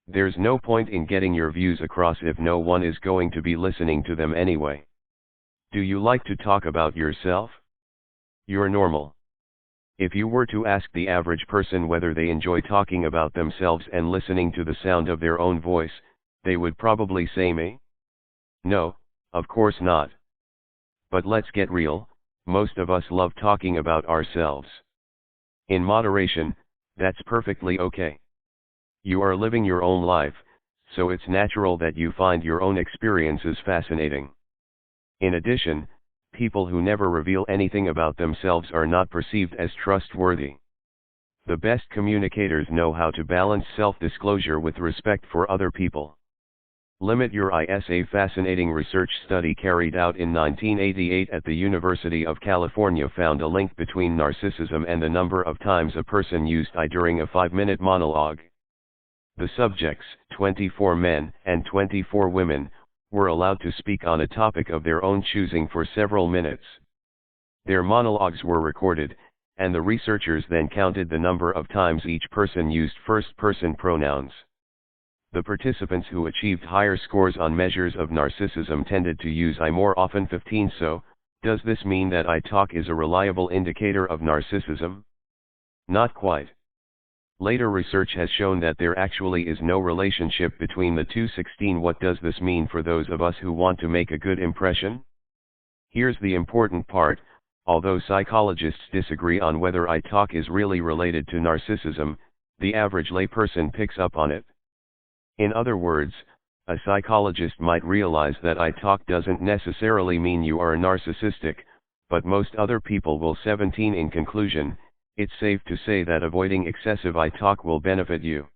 There's no point in getting your views across if no one is going to be listening to them anyway. Do you like to talk about yourself? You're normal. If you were to ask the average person whether they enjoy talking about themselves and listening to the sound of their own voice, they would probably say me? No, of course not. But let's get real, most of us love talking about ourselves. In moderation, that's perfectly okay. You are living your own life, so it's natural that you find your own experiences fascinating. In addition, people who never reveal anything about themselves are not perceived as trustworthy. The best communicators know how to balance self-disclosure with respect for other people. Limit your eyes. A fascinating research study carried out in 1988 at the University of California found a link between narcissism and the number of times a person used I during a 5-minute monologue. The subjects, 24 men and 24 women, were allowed to speak on a topic of their own choosing for several minutes. Their monologues were recorded, and the researchers then counted the number of times each person used first-person pronouns. The participants who achieved higher scores on measures of narcissism tended to use I more often. 15. So, does this mean that I talk is a reliable indicator of narcissism? Not quite. Later research has shown that there actually is no relationship between the two. 16. What does this mean for those of us who want to make a good impression? Here's the important part: although psychologists disagree on whether I talk is really related to narcissism, the average layperson picks up on it. In other words, a psychologist might realize that I talk doesn't necessarily mean you are narcissistic, but most other people will. 17. In conclusion, it's safe to say that avoiding excessive I talk will benefit you.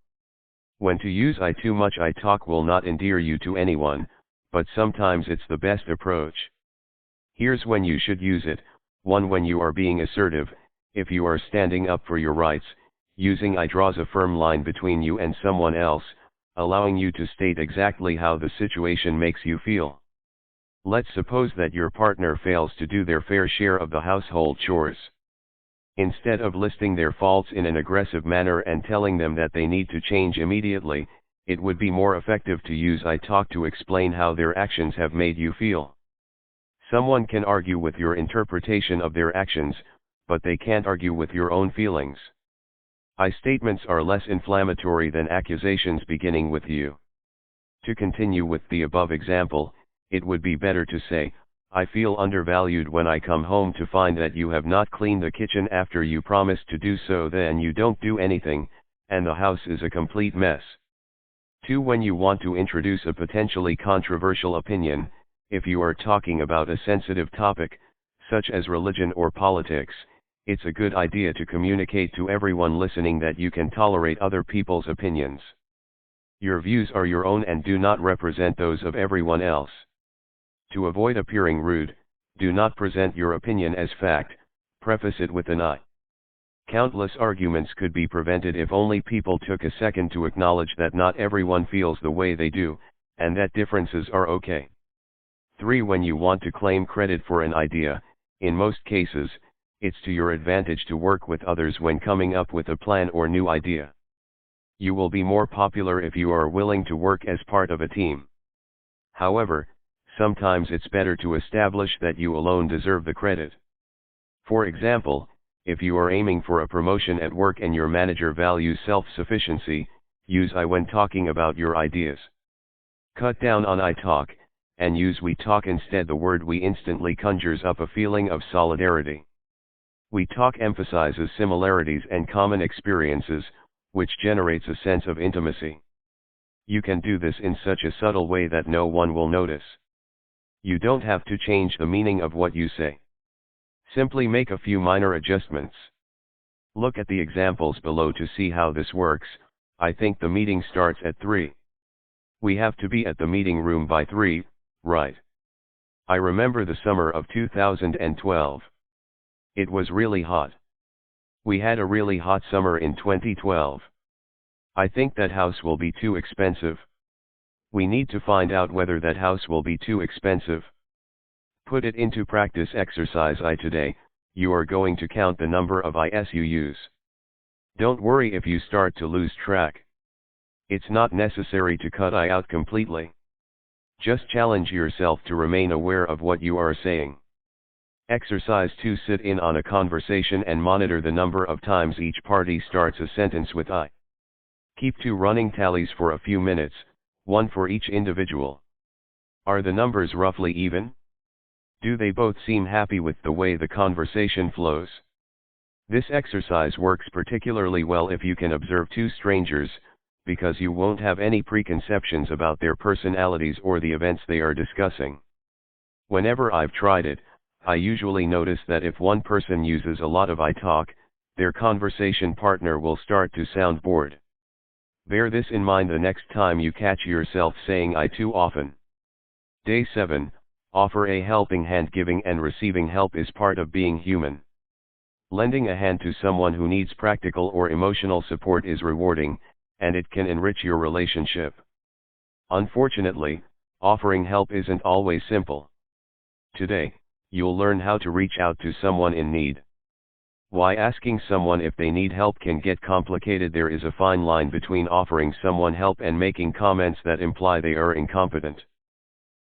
When to use I too much I talk will not endear you to anyone, but sometimes it's the best approach. Here's when you should use it. 1. When you are being assertive, if you are standing up for your rights, using I draws a firm line between you and someone else, allowing you to state exactly how the situation makes you feel. Let's suppose that your partner fails to do their fair share of the household chores. Instead of listing their faults in an aggressive manner and telling them that they need to change immediately, it would be more effective to use I talk to explain how their actions have made you feel. Someone can argue with your interpretation of their actions, but they can't argue with your own feelings. I statements are less inflammatory than accusations beginning with you. To continue with the above example, it would be better to say, I feel undervalued when I come home to find that you have not cleaned the kitchen after you promised to do so, then you don't do anything, and the house is a complete mess. 2. When you want to introduce a potentially controversial opinion, if you are talking about a sensitive topic, such as religion or politics, it's a good idea to communicate to everyone listening that you can tolerate other people's opinions. Your views are your own and do not represent those of everyone else. To avoid appearing rude, do not present your opinion as fact, preface it with an I. Countless arguments could be prevented if only people took a second to acknowledge that not everyone feels the way they do, and that differences are okay. 3. When you want to claim credit for an idea, in most cases, it's to your advantage to work with others when coming up with a plan or new idea. You will be more popular if you are willing to work as part of a team. However, sometimes it's better to establish that you alone deserve the credit. For example, if you are aiming for a promotion at work and your manager values self-sufficiency, use I when talking about your ideas. Cut down on I talk, and use we talk instead. The word we instantly conjures up a feeling of solidarity. We talk emphasizes similarities and common experiences, which generates a sense of intimacy. You can do this in such a subtle way that no one will notice. You don't have to change the meaning of what you say. Simply make a few minor adjustments. Look at the examples below to see how this works. I think the meeting starts at 3. We have to be at the meeting room by 3, right? I remember the summer of 2012. It was really hot. We had a really hot summer in 2012. I think that house will be too expensive. We need to find out whether that house will be too expensive. Put it into practice exercise I today. You are going to count the number of Is you use. Don't worry if you start to lose track. It's not necessary to cut I out completely. Just challenge yourself to remain aware of what you are saying. Exercise 2. Sit in on a conversation and monitor the number of times each party starts a sentence with I. Keep 2 running tallies for a few minutes, one for each individual. Are the numbers roughly even? Do they both seem happy with the way the conversation flows? This exercise works particularly well if you can observe 2 strangers, because you won't have any preconceptions about their personalities or the events they are discussing. Whenever I've tried it, I usually notice that if one person uses a lot of I talk, their conversation partner will start to sound bored. Bear this in mind the next time you catch yourself saying I too often. Day 7. Offer a helping hand. Giving and receiving help is part of being human. Lending a hand to someone who needs practical or emotional support is rewarding, and it can enrich your relationship. Unfortunately, offering help isn't always simple. Today, you'll learn how to reach out to someone in need. Why asking someone if they need help can get complicated. There is a fine line between offering someone help and making comments that imply they are incompetent.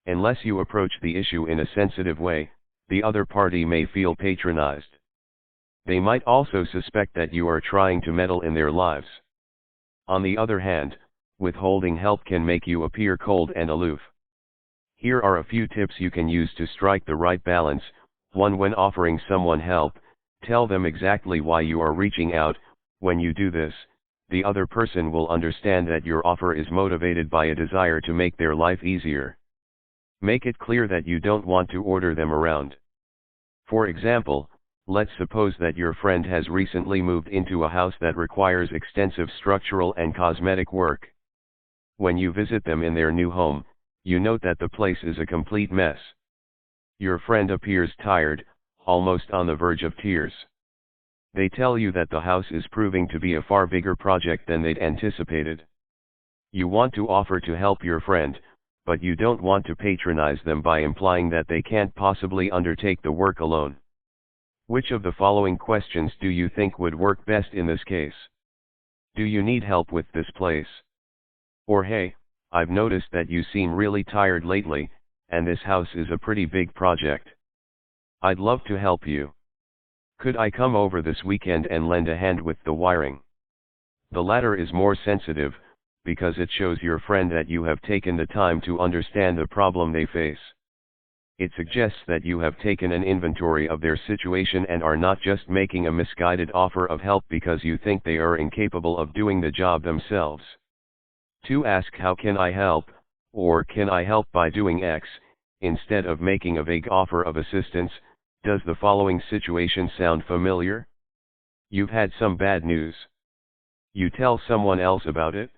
Unless you approach the issue in a sensitive way, the other party may feel patronized. They might also suspect that you are trying to meddle in their lives. On the other hand, withholding help can make you appear cold and aloof. Here are a few tips you can use to strike the right balance. 1. When offering someone help, tell them exactly why you are reaching out. When you do this, the other person will understand that your offer is motivated by a desire to make their life easier. Make it clear that you don't want to order them around. For example, let's suppose that your friend has recently moved into a house that requires extensive structural and cosmetic work. When you visit them in their new home, you note that the place is a complete mess. Your friend appears tired, almost on the verge of tears. They tell you that the house is proving to be a far bigger project than they'd anticipated. You want to offer to help your friend, but you don't want to patronize them by implying that they can't possibly undertake the work alone. Which of the following questions do you think would work best in this case? Do you need help with this place? Or hey, I've noticed that you seem really tired lately, and this house is a pretty big project. I'd love to help you. Could I come over this weekend and lend a hand with the wiring? The latter is more sensitive, because it shows your friend that you have taken the time to understand the problem they face. It suggests that you have taken an inventory of their situation and are not just making a misguided offer of help because you think they are incapable of doing the job themselves. 2. Ask how can I help, or can I help by doing X, instead of making a vague offer of assistance. Does the following situation sound familiar? You've had some bad news. You tell someone else about it.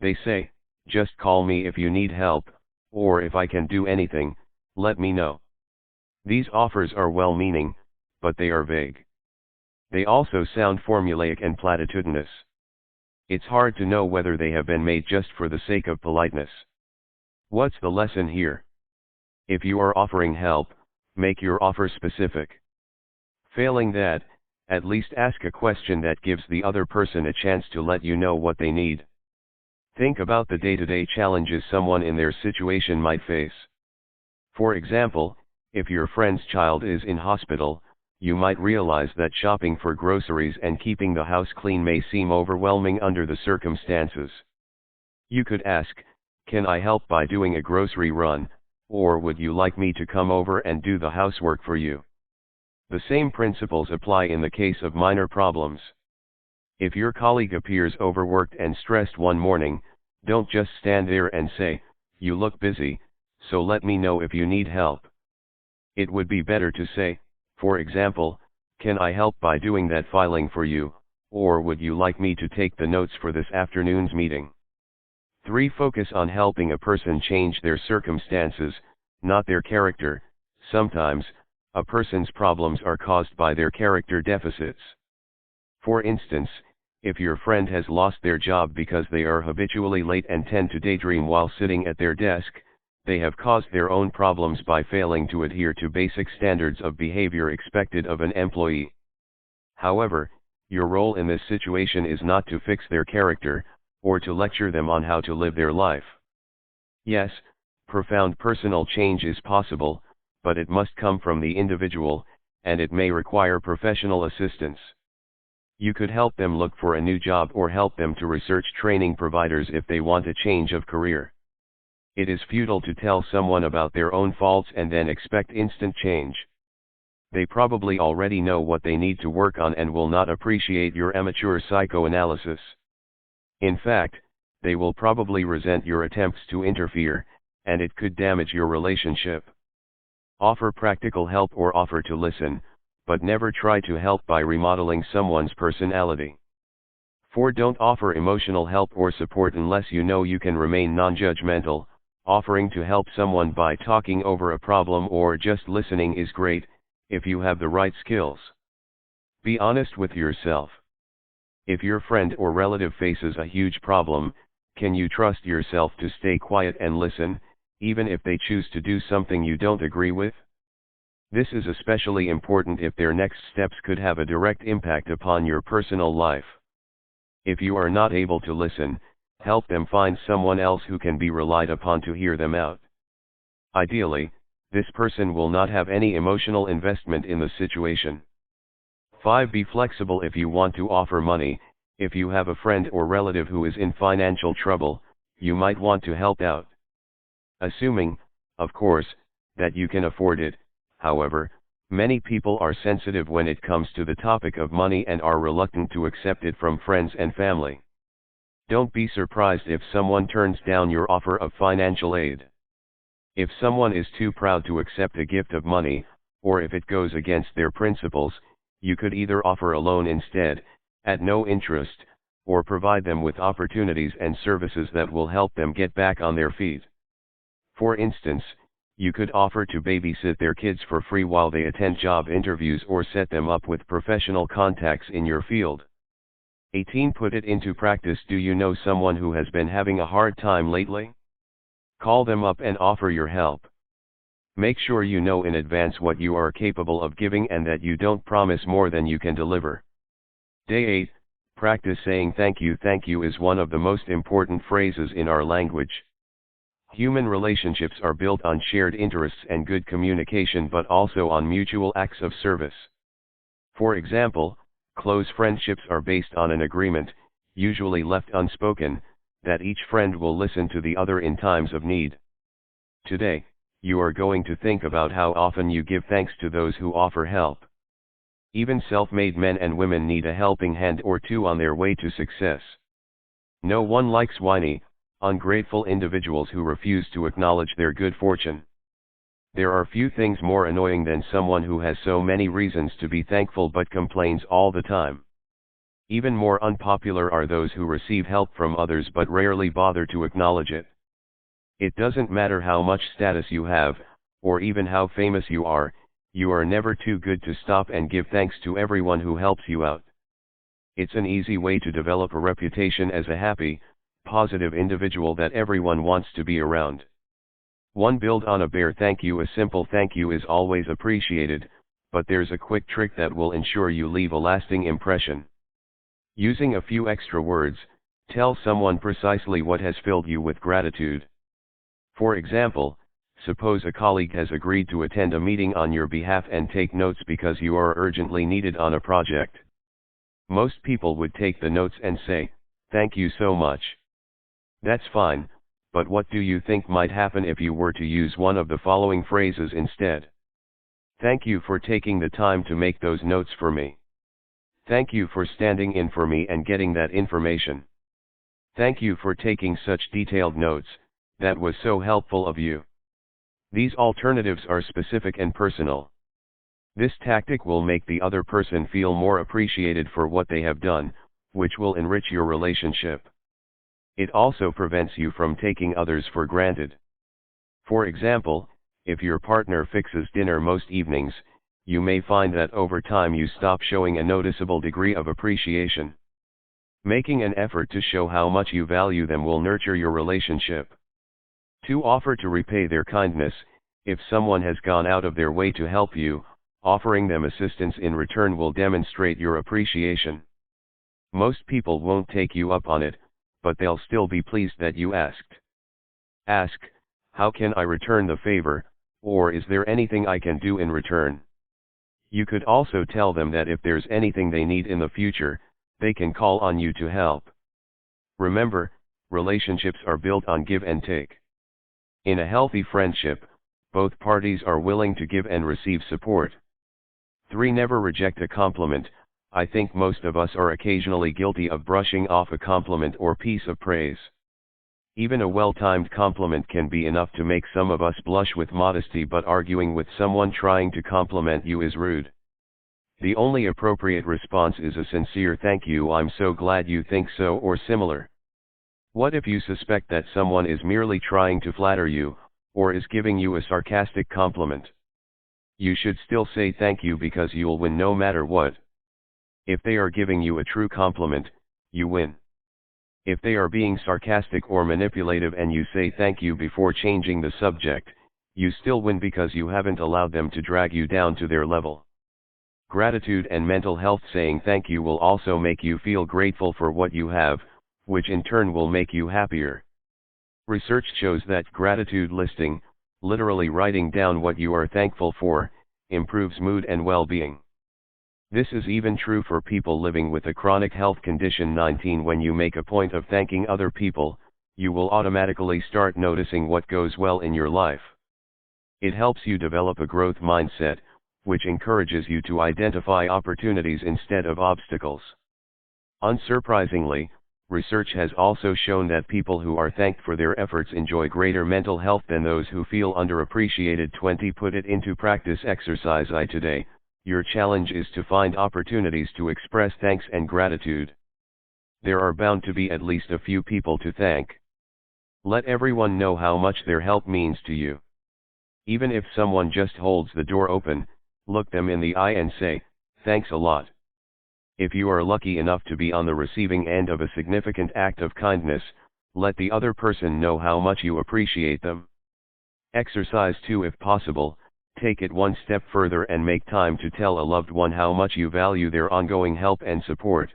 They say, just call me if you need help, or if I can do anything, let me know. These offers are well-meaning, but they are vague. They also sound formulaic and platitudinous. It's hard to know whether they have been made just for the sake of politeness. What's the lesson here? If you are offering help, make your offer specific. Failing that, at least ask a question that gives the other person a chance to let you know what they need. Think about the day-to-day challenges someone in their situation might face. For example, if your friend's child is in hospital, you might realize that shopping for groceries and keeping the house clean may seem overwhelming under the circumstances. You could ask, can I help by doing a grocery run, or would you like me to come over and do the housework for you? The same principles apply in the case of minor problems. If your colleague appears overworked and stressed one morning, don't just stand there and say, you look busy, so let me know if you need help. It would be better to say, for example, can I help by doing that filing for you, or would you like me to take the notes for this afternoon's meeting? 3. Focus on helping a person change their circumstances, not their character. Sometimes, a person's problems are caused by their character deficits. For instance, if your friend has lost their job because they are habitually late and tend to daydream while sitting at their desk, they have caused their own problems by failing to adhere to basic standards of behavior expected of an employee. However, your role in this situation is not to fix their character, or to lecture them on how to live their life. Yes, profound personal change is possible, but it must come from the individual, and it may require professional assistance. You could help them look for a new job or help them to research training providers if they want a change of career. It is futile to tell someone about their own faults and then expect instant change. They probably already know what they need to work on and will not appreciate your amateur psychoanalysis. In fact, they will probably resent your attempts to interfere, and it could damage your relationship. Offer practical help or offer to listen, but never try to help by remodeling someone's personality. 4. Don't offer emotional help or support unless you know you can remain non-judgmental. Offering to help someone by talking over a problem or just listening is great, if you have the right skills. Be honest with yourself. If your friend or relative faces a huge problem, can you trust yourself to stay quiet and listen, even if they choose to do something you don't agree with? This is especially important if their next steps could have a direct impact upon your personal life. If you are not able to listen, help them find someone else who can be relied upon to hear them out. Ideally, this person will not have any emotional investment in the situation. 5. Be flexible if you want to offer money. If you have a friend or relative who is in financial trouble, you might want to help out. Assuming, of course, that you can afford it. However, many people are sensitive when it comes to the topic of money and are reluctant to accept it from friends and family. Don't be surprised if someone turns down your offer of financial aid. If someone is too proud to accept a gift of money, or if it goes against their principles, you could either offer a loan instead, at no interest, or provide them with opportunities and services that will help them get back on their feet. For instance, you could offer to babysit their kids for free while they attend job interviews or set them up with professional contacts in your field. 18. Put it into practice. Do you know someone who has been having a hard time lately? Call them up and offer your help. Make sure you know in advance what you are capable of giving and that you don't promise more than you can deliver. Day 8. Practice saying thank you. Thank you is one of the most important phrases in our language. Human relationships are built on shared interests and good communication, but also on mutual acts of service. For example, close friendships are based on an agreement, usually left unspoken, that each friend will listen to the other in times of need. Today, you are going to think about how often you give thanks to those who offer help. Even self-made men and women need a helping hand or two on their way to success. No one likes whiny, ungrateful individuals who refuse to acknowledge their good fortune. There are few things more annoying than someone who has so many reasons to be thankful but complains all the time. Even more unpopular are those who receive help from others but rarely bother to acknowledge it. It doesn't matter how much status you have, or even how famous you are never too good to stop and give thanks to everyone who helps you out. It's an easy way to develop a reputation as a happy, positive individual that everyone wants to be around. 1. Build on a bare thank you. A simple thank you is always appreciated, but there's a quick trick that will ensure you leave a lasting impression. Using a few extra words, tell someone precisely what has filled you with gratitude. For example, suppose a colleague has agreed to attend a meeting on your behalf and take notes because you are urgently needed on a project. Most people would take the notes and say, "Thank you so much." That's fine, but what do you think might happen if you were to use one of the following phrases instead? Thank you for taking the time to make those notes for me. Thank you for standing in for me and getting that information. Thank you for taking such detailed notes, that was so helpful of you. These alternatives are specific and personal. This tactic will make the other person feel more appreciated for what they have done, which will enrich your relationship. It also prevents you from taking others for granted. For example, if your partner fixes dinner most evenings, you may find that over time you stop showing a noticeable degree of appreciation. Making an effort to show how much you value them will nurture your relationship. 2. Offer to repay their kindness. If someone has gone out of their way to help you, offering them assistance in return will demonstrate your appreciation. Most people won't take you up on it, but they'll still be pleased that you asked. Ask, how can I return the favor, or is there anything I can do in return? You could also tell them that if there's anything they need in the future, they can call on you to help. Remember, relationships are built on give and take. In a healthy friendship, both parties are willing to give and receive support. 3. Never reject a compliment. I think most of us are occasionally guilty of brushing off a compliment or piece of praise. Even a well-timed compliment can be enough to make some of us blush with modesty, but arguing with someone trying to compliment you is rude. The only appropriate response is a sincere thank you, I'm so glad you think so, or similar. What if you suspect that someone is merely trying to flatter you, or is giving you a sarcastic compliment? You should still say thank you, because you'll win no matter what. If they are giving you a true compliment, you win. If they are being sarcastic or manipulative and you say thank you before changing the subject, you still win because you haven't allowed them to drag you down to their level. Gratitude and mental health. Saying thank you will also make you feel grateful for what you have, which in turn will make you happier. Research shows that gratitude listing, literally writing down what you are thankful for, improves mood and well-being. This is even true for people living with a chronic health condition. 19. When you make a point of thanking other people, you will automatically start noticing what goes well in your life. It helps you develop a growth mindset, which encourages you to identify opportunities instead of obstacles. Unsurprisingly, research has also shown that people who are thanked for their efforts enjoy greater mental health than those who feel underappreciated. 20. Put it into practice. Exercise. Today, your challenge is to find opportunities to express thanks and gratitude. There are bound to be at least a few people to thank. Let everyone know how much their help means to you. Even if someone just holds the door open, look them in the eye and say, thanks a lot. If you are lucky enough to be on the receiving end of a significant act of kindness, let the other person know how much you appreciate them. Exercise 2. If possible, take it one step further and make time to tell a loved one how much you value their ongoing help and support.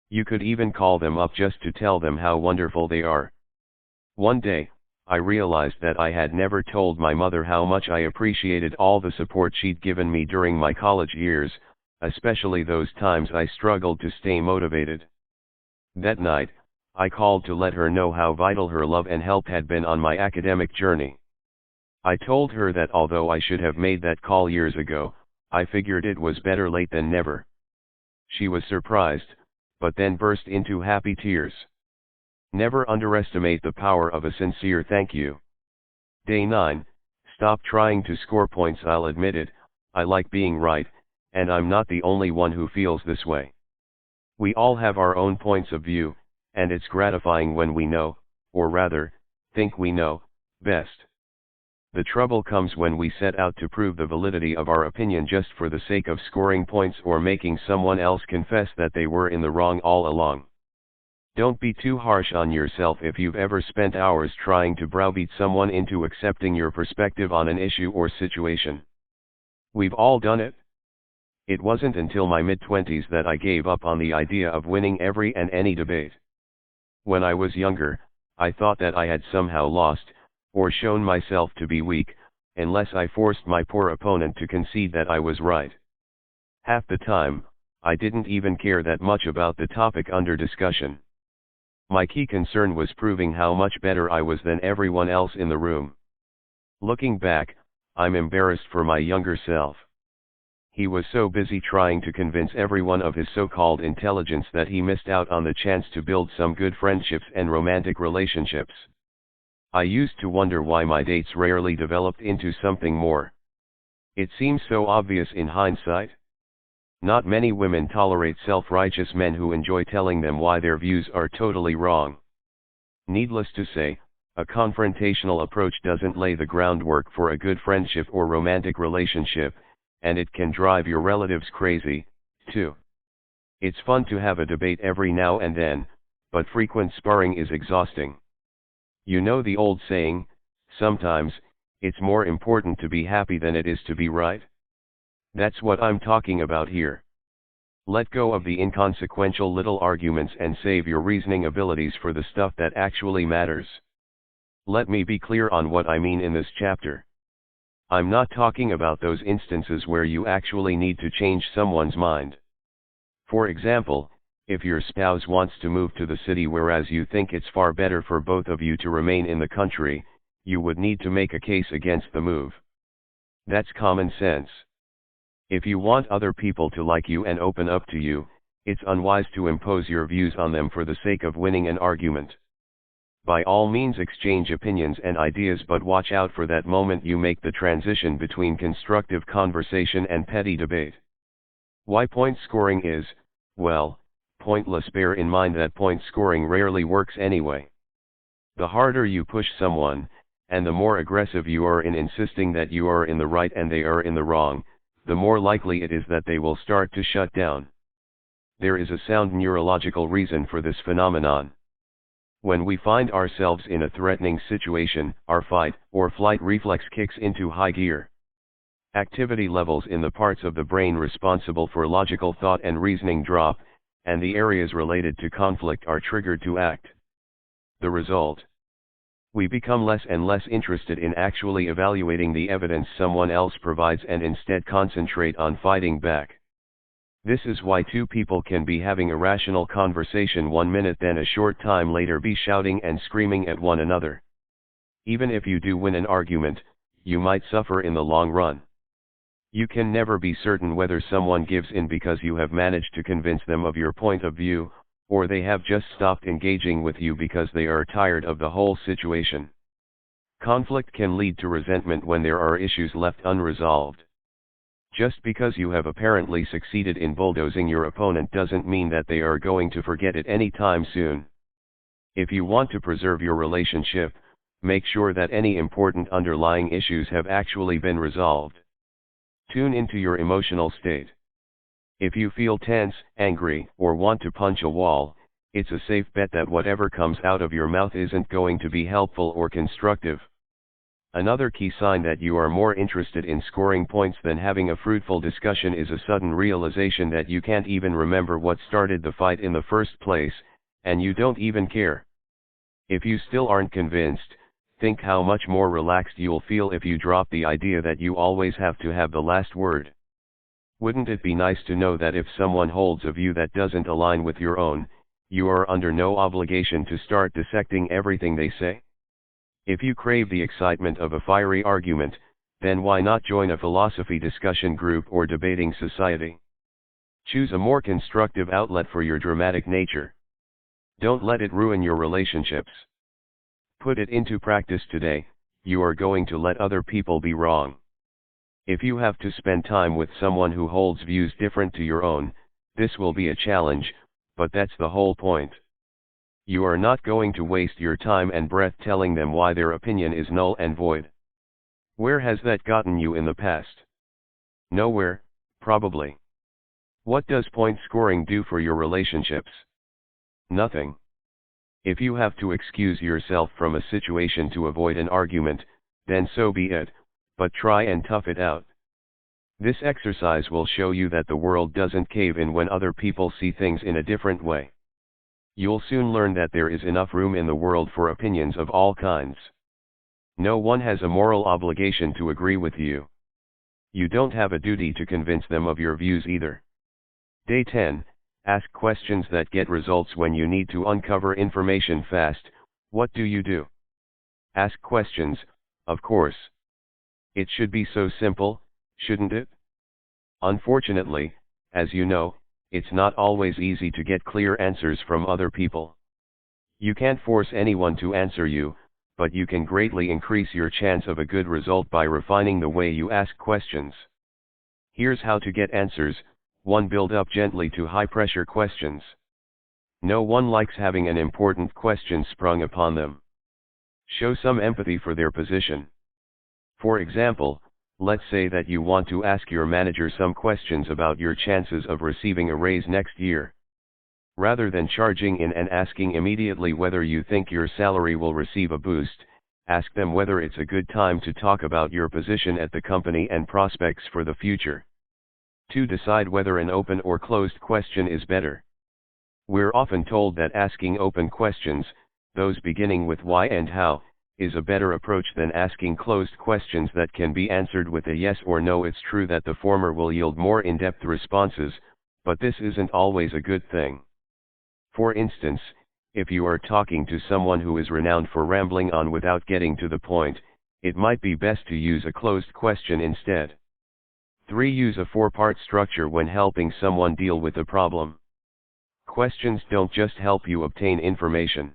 You could even call them up just to tell them how wonderful they are. One day, I realized that I had never told my mother how much I appreciated all the support she'd given me during my college years, especially those times I struggled to stay motivated. That night, I called to let her know how vital her love and help had been on my academic journey. I told her that although I should have made that call years ago, I figured it was better late than never. She was surprised, but then burst into happy tears. Never underestimate the power of a sincere thank you. Day 9, stop trying to score points. I'll admit it, I like being right, and I'm not the only one who feels this way. We all have our own points of view, and it's gratifying when we know, or rather, think we know, best. The trouble comes when we set out to prove the validity of our opinion just for the sake of scoring points or making someone else confess that they were in the wrong all along. Don't be too harsh on yourself if you've ever spent hours trying to browbeat someone into accepting your perspective on an issue or situation. We've all done it. It wasn't until my mid-20s that I gave up on the idea of winning every and any debate. When I was younger, I thought that I had somehow lost, or shown myself to be weak, unless I forced my poor opponent to concede that I was right. Half the time, I didn't even care that much about the topic under discussion. My key concern was proving how much better I was than everyone else in the room. Looking back, I'm embarrassed for my younger self. He was so busy trying to convince everyone of his so-called intelligence that he missed out on the chance to build some good friendships and romantic relationships. I used to wonder why my dates rarely developed into something more. It seems so obvious in hindsight. Not many women tolerate self-righteous men who enjoy telling them why their views are totally wrong. Needless to say, a confrontational approach doesn't lay the groundwork for a good friendship or romantic relationship, and it can drive your relatives crazy, too. It's fun to have a debate every now and then, but frequent sparring is exhausting. You know the old saying, sometimes, it's more important to be happy than it is to be right? That's what I'm talking about here. Let go of the inconsequential little arguments and save your reasoning abilities for the stuff that actually matters. Let me be clear on what I mean in this chapter. I'm not talking about those instances where you actually need to change someone's mind. For example, if your spouse wants to move to the city whereas you think it's far better for both of you to remain in the country, you would need to make a case against the move. That's common sense. If you want other people to like you and open up to you, it's unwise to impose your views on them for the sake of winning an argument. By all means exchange opinions and ideas, but watch out for that moment you make the transition between constructive conversation and petty debate. Why point scoring is, well, pointless. Bear in mind that point scoring rarely works anyway. The harder you push someone, and the more aggressive you are in insisting that you are in the right and they are in the wrong, the more likely it is that they will start to shut down. There is a sound neurological reason for this phenomenon. When we find ourselves in a threatening situation, our fight or flight reflex kicks into high gear. Activity levels in the parts of the brain responsible for logical thought and reasoning drop, and the areas related to conflict are triggered to act. The result? We become less and less interested in actually evaluating the evidence someone else provides and instead concentrate on fighting back. This is why two people can be having a rational conversation 1 minute, then a short time later be shouting and screaming at one another. Even if you do win an argument, you might suffer in the long run. You can never be certain whether someone gives in because you have managed to convince them of your point of view, or they have just stopped engaging with you because they are tired of the whole situation. Conflict can lead to resentment when there are issues left unresolved. Just because you have apparently succeeded in bulldozing your opponent doesn't mean that they are going to forget it anytime soon. If you want to preserve your relationship, make sure that any important underlying issues have actually been resolved. Tune into your emotional state. If you feel tense, angry, or want to punch a wall, it's a safe bet that whatever comes out of your mouth isn't going to be helpful or constructive. Another key sign that you are more interested in scoring points than having a fruitful discussion is a sudden realization that you can't even remember what started the fight in the first place, and you don't even care. If you still aren't convinced, think how much more relaxed you'll feel if you drop the idea that you always have to have the last word. Wouldn't it be nice to know that if someone holds a view that doesn't align with your own, you are under no obligation to start dissecting everything they say? If you crave the excitement of a fiery argument, then why not join a philosophy discussion group or debating society? Choose a more constructive outlet for your dramatic nature. Don't let it ruin your relationships. Put it into practice today. You are going to let other people be wrong. If you have to spend time with someone who holds views different to your own, this will be a challenge, but that's the whole point. You are not going to waste your time and breath telling them why their opinion is null and void. Where has that gotten you in the past? Nowhere, probably. What does point scoring do for your relationships? Nothing. If you have to excuse yourself from a situation to avoid an argument, then so be it, but try and tough it out. This exercise will show you that the world doesn't cave in when other people see things in a different way. You'll soon learn that there is enough room in the world for opinions of all kinds. No one has a moral obligation to agree with you. You don't have a duty to convince them of your views either. Day 10. Ask questions that get results. When you need to uncover information fast, what do? Ask questions, of course. It should be so simple, shouldn't it? Unfortunately, as you know, it's not always easy to get clear answers from other people. You can't force anyone to answer you, but you can greatly increase your chance of a good result by refining the way you ask questions. Here's how to get answers. 1. Build up gently to high-pressure questions. No one likes having an important question sprung upon them. Show some empathy for their position. For example, let's say that you want to ask your manager some questions about your chances of receiving a raise next year. Rather than charging in and asking immediately whether you think your salary will receive a boost, ask them whether it's a good time to talk about your position at the company and prospects for the future. To decide whether an open or closed question is better. We're often told that asking open questions, those beginning with why and how, is a better approach than asking closed questions that can be answered with a yes or no. It's true that the former will yield more in-depth responses, but this isn't always a good thing. For instance, if you are talking to someone who is renowned for rambling on without getting to the point, it might be best to use a closed question instead. 3. Use a 4-part structure when helping someone deal with a problem. Questions don't just help you obtain information.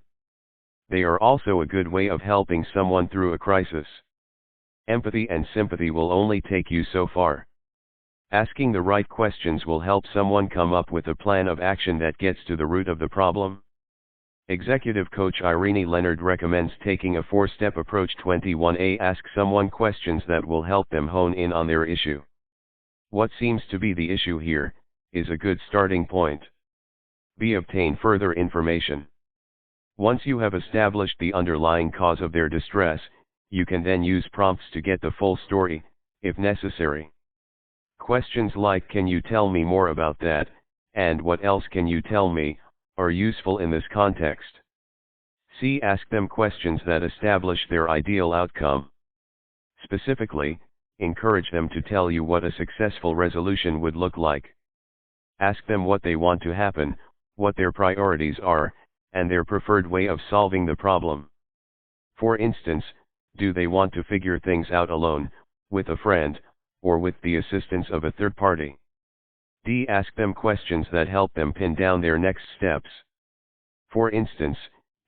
They are also a good way of helping someone through a crisis. Empathy and sympathy will only take you so far. Asking the right questions will help someone come up with a plan of action that gets to the root of the problem. Executive coach Irene Leonard recommends taking a 4-step approach. 21A. Ask someone questions that will help them hone in on their issue. What seems to be the issue here is a good starting point. B. Obtain further information. Once you have established the underlying cause of their distress, you can then use prompts to get the full story, if necessary. Questions like "Can you tell me more about that?" and "What else can you tell me?" are useful in this context. C. Ask them questions that establish their ideal outcome. Specifically, encourage them to tell you what a successful resolution would look like. Ask them what they want to happen, what their priorities are, and their preferred way of solving the problem. For instance, do they want to figure things out alone, with a friend, or with the assistance of a third party? D. Ask them questions that help them pin down their next steps. For instance,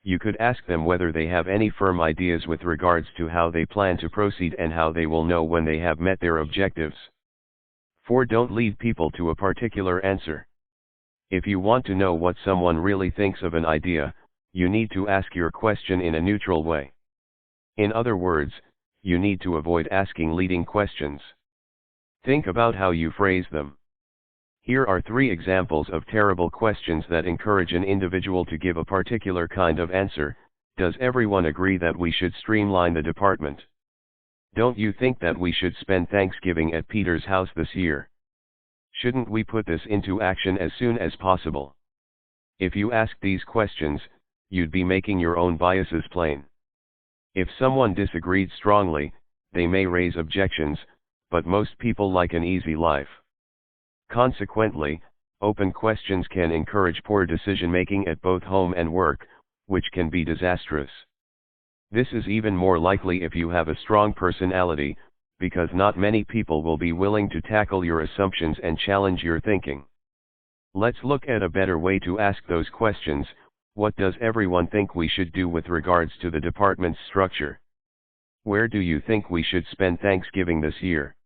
you could ask them whether they have any firm ideas with regards to how they plan to proceed and how they will know when they have met their objectives. 4. Don't lead people to a particular answer. If you want to know what someone really thinks of an idea, you need to ask your question in a neutral way. In other words, you need to avoid asking leading questions. Think about how you phrase them. Here are 3 examples of terrible questions that encourage an individual to give a particular kind of answer. Does everyone agree that we should streamline the department? Don't you think that we should spend Thanksgiving at Peter's house this year? Shouldn't we put this into action as soon as possible? If you ask these questions, you'd be making your own biases plain. If someone disagreed strongly, they may raise objections, but most people like an easy life. Consequently, open questions can encourage poor decision-making at both home and work, which can be disastrous. This is even more likely if you have a strong personality, because not many people will be willing to tackle your assumptions and challenge your thinking. Let's look at a better way to ask those questions. What does everyone think we should do with regards to the department's structure? Where do you think we should spend Thanksgiving this year?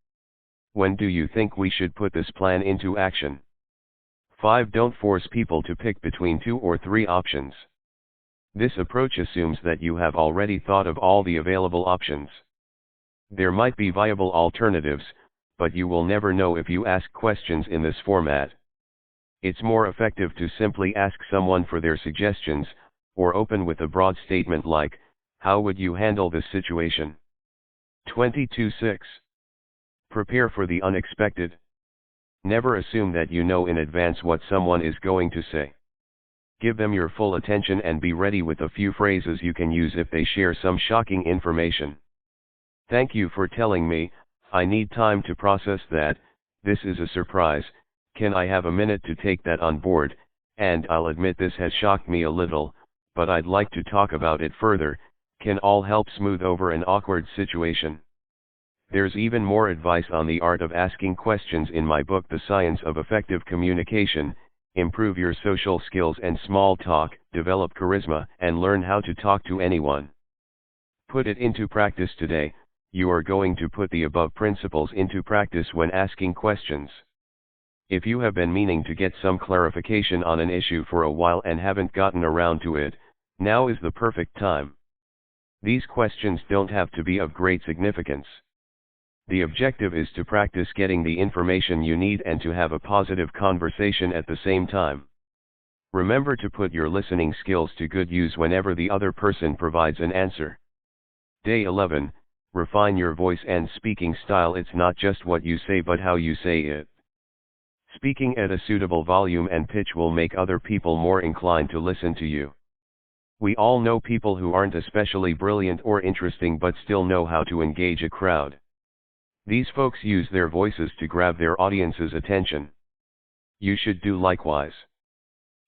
When do you think we should put this plan into action? 5. Don't force people to pick between 2 or 3 options. This approach assumes that you have already thought of all the available options. There might be viable alternatives, but you will never know if you ask questions in this format. It's more effective to simply ask someone for their suggestions, or open with a broad statement like, "How would you handle this situation?" 22.6. Prepare for the unexpected. Never assume that you know in advance what someone is going to say. Give them your full attention and be ready with a few phrases you can use if they share some shocking information. "Thank you for telling me, I need time to process that, this is a surprise, can I have a minute to take that on board, and I'll admit this has shocked me a little, but I'd like to talk about it further," can all help smooth over an awkward situation. There's even more advice on the art of asking questions in my book The Science of Effective Communication. Improve your social skills and small talk, develop charisma, and learn how to talk to anyone. Put it into practice today. You are going to put the above principles into practice when asking questions. If you have been meaning to get some clarification on an issue for a while and haven't gotten around to it, now is the perfect time. These questions don't have to be of great significance. The objective is to practice getting the information you need and to have a positive conversation at the same time. Remember to put your listening skills to good use whenever the other person provides an answer. Day 11. Refine your voice and speaking style. It's not just what you say but how you say it. Speaking at a suitable volume and pitch will make other people more inclined to listen to you. We all know people who aren't especially brilliant or interesting but still know how to engage a crowd. These folks use their voices to grab their audience's attention. You should do likewise.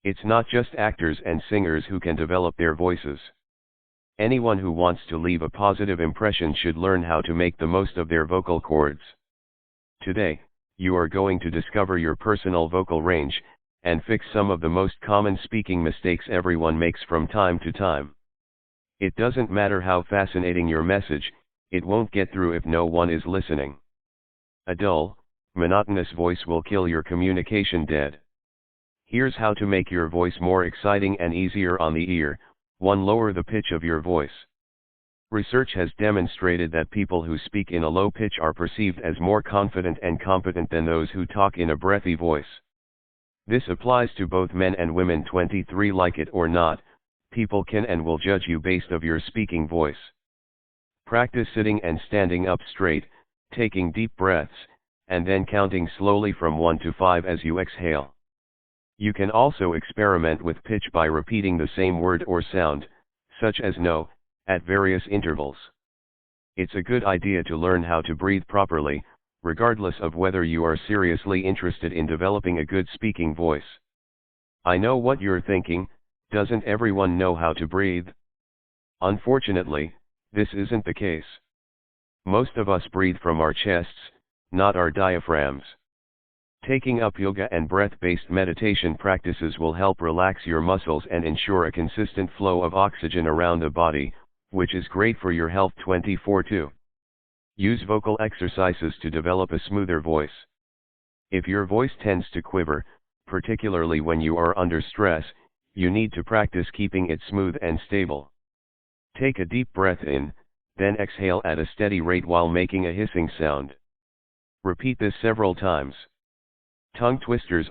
It's not just actors and singers who can develop their voices. Anyone who wants to leave a positive impression should learn how to make the most of their vocal cords. Today, you are going to discover your personal vocal range, and fix some of the most common speaking mistakes everyone makes from time to time. It doesn't matter how fascinating your message, it won't get through if no one is listening. A dull, monotonous voice will kill your communication dead. Here's how to make your voice more exciting and easier on the ear. 1. Lower the pitch of your voice. Research has demonstrated that people who speak in a low pitch are perceived as more confident and competent than those who talk in a breathy voice. This applies to both men and women. 23. Like it or not, people can and will judge you based on your speaking voice. Practice sitting and standing up straight, taking deep breaths, and then counting slowly from 1 to 5 as you exhale. You can also experiment with pitch by repeating the same word or sound, such as no, at various intervals. It's a good idea to learn how to breathe properly, regardless of whether you are seriously interested in developing a good speaking voice. I know what you're thinking, doesn't everyone know how to breathe? Unfortunately, this isn't the case. Most of us breathe from our chests, not our diaphragms. Taking up yoga and breath-based meditation practices will help relax your muscles and ensure a consistent flow of oxygen around the body, which is great for your health. 24. Use vocal exercises to develop a smoother voice. If your voice tends to quiver, particularly when you are under stress, you need to practice keeping it smooth and stable. Take a deep breath in, then exhale at a steady rate while making a hissing sound. Repeat this several times. Tongue twisters